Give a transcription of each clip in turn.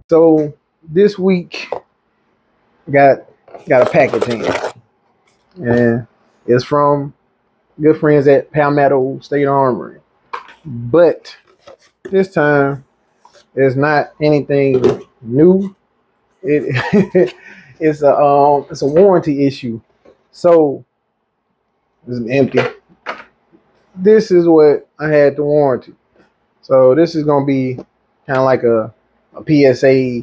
So this week got a package in, and it's from good friends at Palmetto State Armory. But this time it's not anything new. It it's a warranty issue. So it's empty. This is what I had the warranty. So this is gonna be kind of like a PSA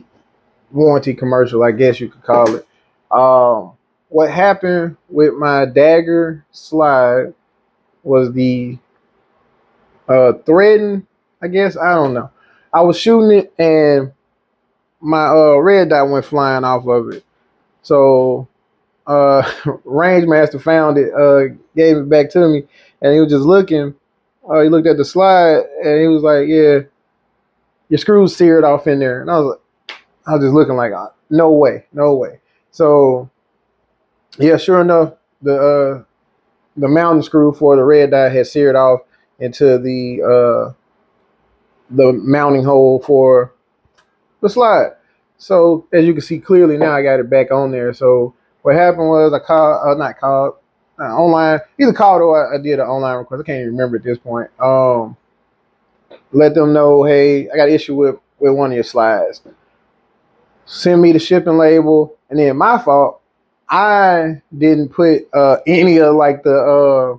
warranty commercial, I guess you could call it. What happened with my Dagger slide was the threading, I guess. I don't know. I was shooting it and my red dot went flying off of it. So range master found it, gave it back to me, and he was just looking. He looked at the slide and he was like, "Yeah, your screws seared off in there." And I was just looking like, "No way, no way." So yeah, sure enough, the mounting screw for the red dot had seared off into the mounting hole for the slide. So as you can see clearly now, I got it back on there. So what happened was I called, not called, online, either called or I did an online request. I can't even remember at this point. Let them know, hey, I got an issue with one of your slides. Send me the shipping label, and then my fault, I didn't put any of like the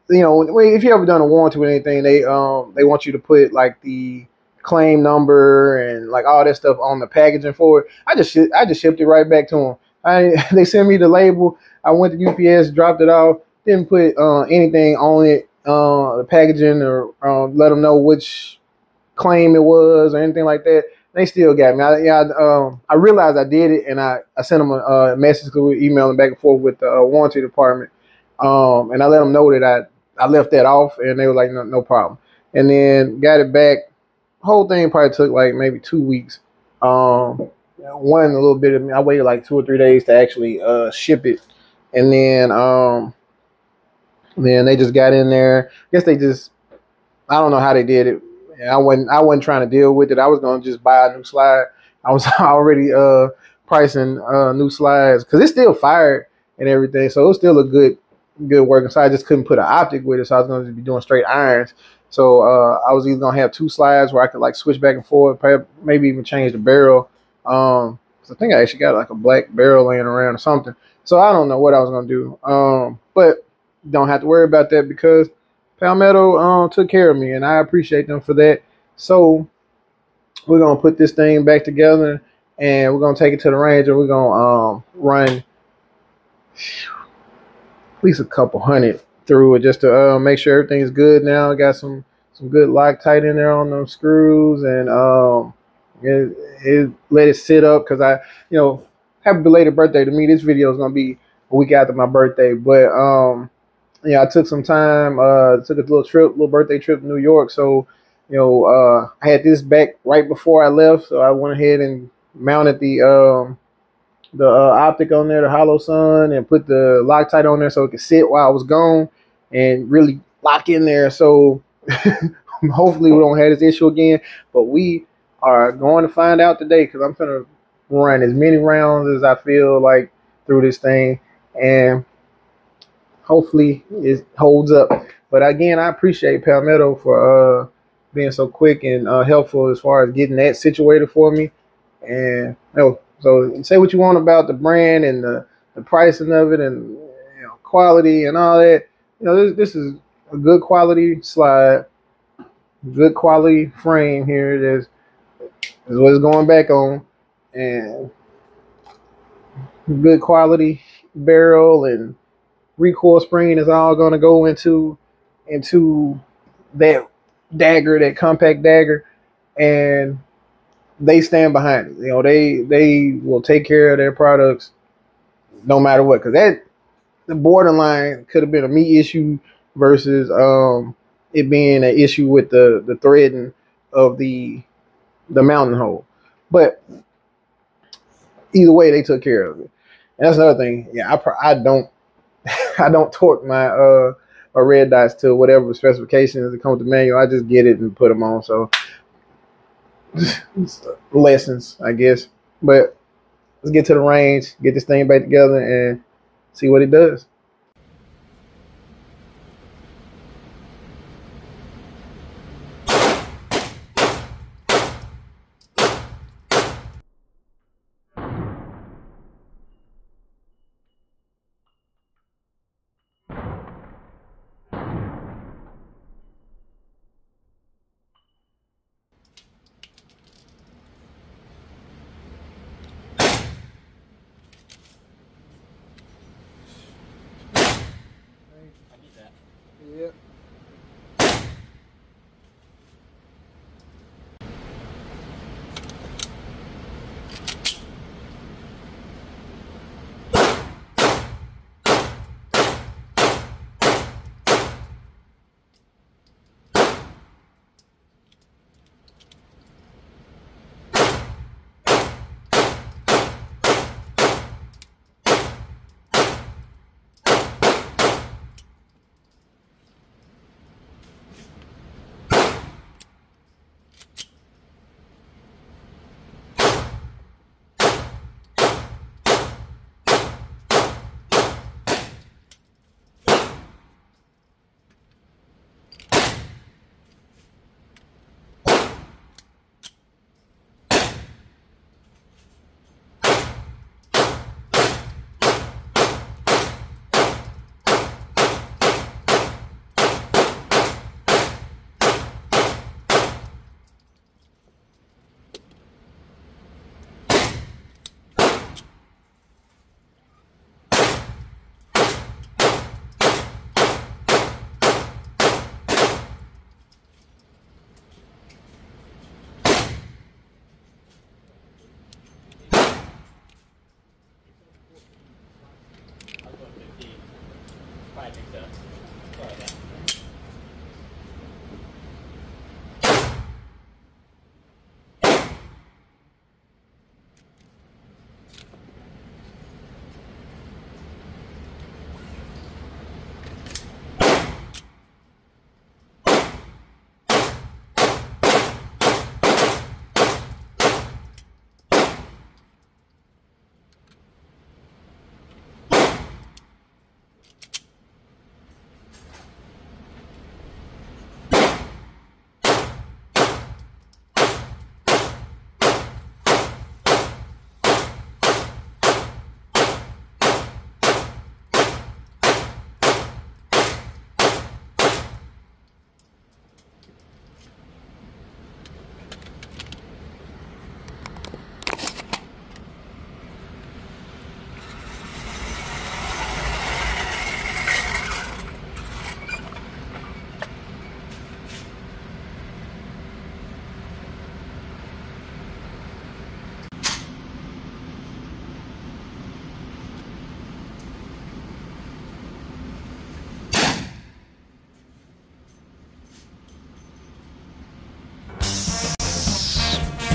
if you ever done a warranty with anything, they want you to put like the claim number and like all that stuff on the packaging for it. I just shipped it right back to them. They sent me the label. I went to UPS, dropped it off, didn't put anything on it, the packaging, or let them know which claim it was or anything like that. They still got me. I realized I did it, and I sent them a message because we were emailing back and forth with the warranty department, and I let them know that I left that off, and they were like, no problem. And then got it back. Whole thing probably took like maybe 2 weeks. One a little bit of me. I waited like 2 or 3 days to actually ship it, and then they just got in there. I guess they just, I don't know how they did it. I wasn't trying to deal with it. I was gonna just buy a new slide. I was already pricing new slides because it's still fired and everything, so it was still a good working. So I just couldn't put an optic with it, so I was gonna just be doing straight irons. So I was either gonna have 2 slides where I could like switch back and forth, maybe even change the barrel. So I think I actually got like a black barrel laying around or something. So I don't know what I was gonna do, but don't have to worry about that because Palmetto took care of me, and I appreciate them for that. So we're gonna put this thing back together, and we're gonna take it to the range, and we're gonna run at least a couple hundred through it just to make sure everything's good. Now I got some good Loctite in there on them screws, and let it sit up because happy belated birthday to me. This video is gonna be a week after my birthday, but I took some time, took a little birthday trip to New York. So, I had this back right before I left. So I went ahead and mounted the optic on there, the hollow sun, and put the Loctite on there so it could sit while I was gone and really lock in there. So hopefully we don't have this issue again. But we are going to find out today because I'm going to run as many rounds as I feel like through this thing. And hopefully it holds up. But again, I appreciate Palmetto for being so quick and helpful as far as getting that situated for me. And so say what you want about the brand and the pricing of it and quality and all that. This is a good quality slide, good quality frame here. This is what it's going back on, and good quality barrel and recoil spring is all going to go into that dagger, that compact dagger, and they stand behind it. They will take care of their products no matter what, because the borderline could have been a me issue versus it being an issue with the threading of the mounting hole. But either way, they took care of it. And that's another thing. Yeah, I don't I don't torque my red dots to whatever specifications that come with the manual. I just get it and put them on. So lessons, I guess. But let's get to the range, get this thing back together, and see what it does. Yep.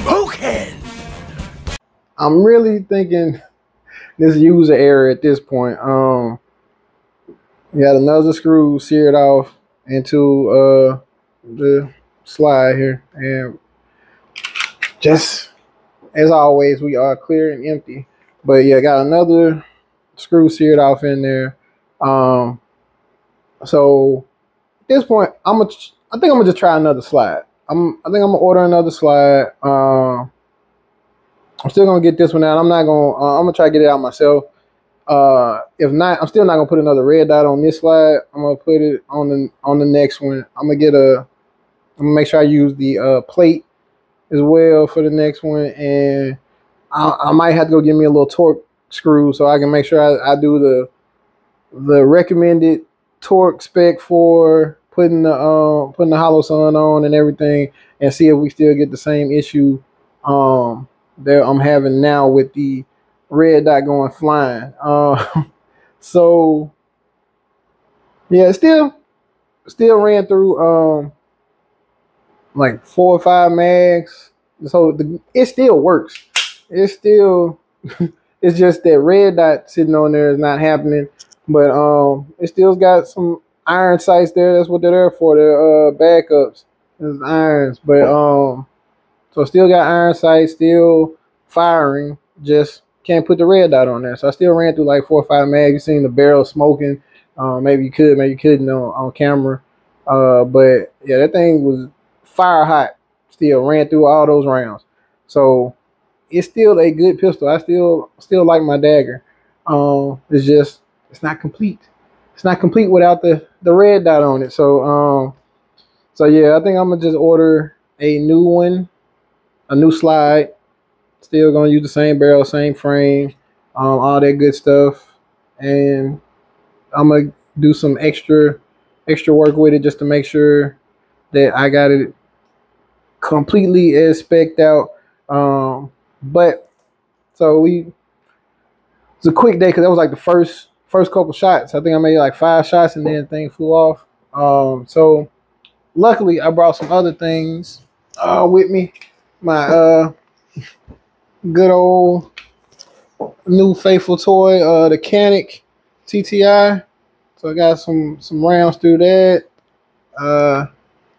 Broken. I'm really thinking this user error at this point. We got another screw seared off into the slide here, and just as always, we are clear and empty. But yeah, got another screw seared off in there. So at this point, I think I'm gonna just try another slide. I think I'm gonna order another slide. I'm still gonna get this one out. I'm gonna try to get it out myself. If not, I'm still not gonna put another red dot on this slide. I'm gonna put it on the next one. I'm gonna make sure I use the plate as well for the next one, and I might have to go get me a little torque screw so I can make sure I do the recommended torque spec for putting the hollow sun on and everything, and see if we still get the same issue that I'm having now with the red dot going flying. So yeah, still ran through like 4 or 5 mags, so it still works. It's still it's just that red dot sitting on there is not happening, but it still got some iron sights there. That's what they're there for. They're backups. There's irons, but so So still got iron sights, still firing, just can't put the red dot on there. So I still ran through like 4 or 5 mags. You seen the barrel smoking. Maybe you could, maybe you couldn't on camera. But yeah, that thing was fire hot. Still ran through all those rounds. So it's still a good pistol. I still like my Dagger. It's just it's not complete. It's not complete without the red dot on it. So yeah, I think I'm gonna just order a new one, a new slide. Still gonna use the same barrel, same frame, all that good stuff, and I'm gonna do some extra work with it just to make sure that I got it completely as spec'd out. But so it's a quick day because that was like the first couple shots. I think I made like 5 shots and then the thing flew off. So luckily I brought some other things with me. My good old new faithful toy, the Canic TTI. So I got some rounds through that.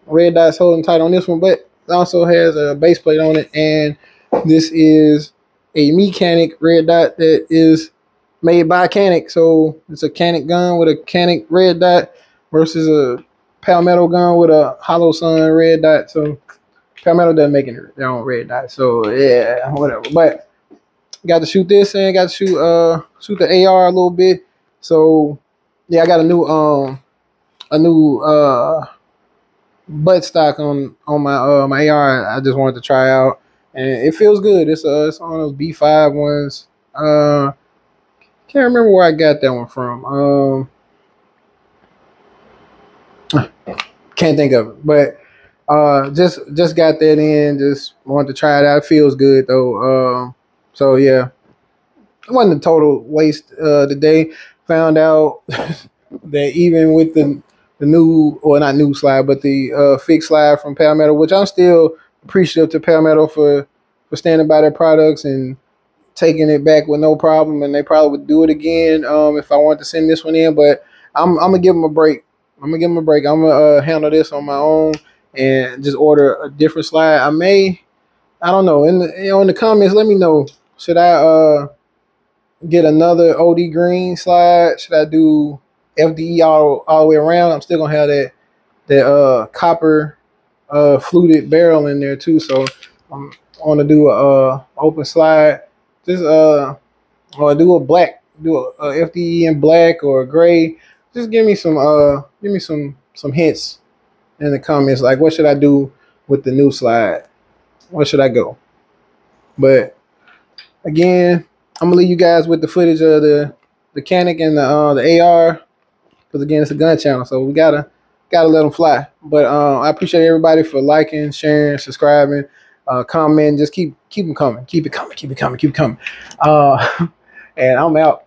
Red dot's holding tight on this one, but it also has a base plate on it, and this is a mechanic red dot that is made by Canic. So it's a Canic gun with a Canic red dot versus a Palmetto gun with a Hollow Sun red dot. So Palmetto doesn't make their own red dot. So yeah, whatever. But got to shoot this and got to shoot the AR a little bit. So yeah, I got a new butt stock on my AR. I just wanted to try out, and it feels good. It's on those B5 ones. Can't remember where I got that one from. Can't think of it, but just got that in. Just wanted to try it out. It feels good though. So yeah, it wasn't a total waste today. Found out that even with the new, or not new slide, but the fixed slide from Palmetto, which I'm still appreciative to Palmetto for standing by their products and taking it back with no problem, and they probably would do it again if I wanted to send this one in. But I'm gonna give them a break. I'm gonna handle this on my own and just order a different slide. I don't know. In the comments, let me know. Should I get another OD green slide? Should I do FDE all the way around? I'm still gonna have that copper fluted barrel in there too. So I'm want to do a open slide. Just or do a black, do a FDE in black or gray. Just give me some hints in the comments. Like, what should I do with the new slide? Where should I go? But again, I'm gonna leave you guys with the footage of the Canic and the AR, because again, it's a gun channel, so we gotta let them fly. But I appreciate everybody for liking, sharing, subscribing, commenting. Just keep them coming. Keep it coming. And I'm out.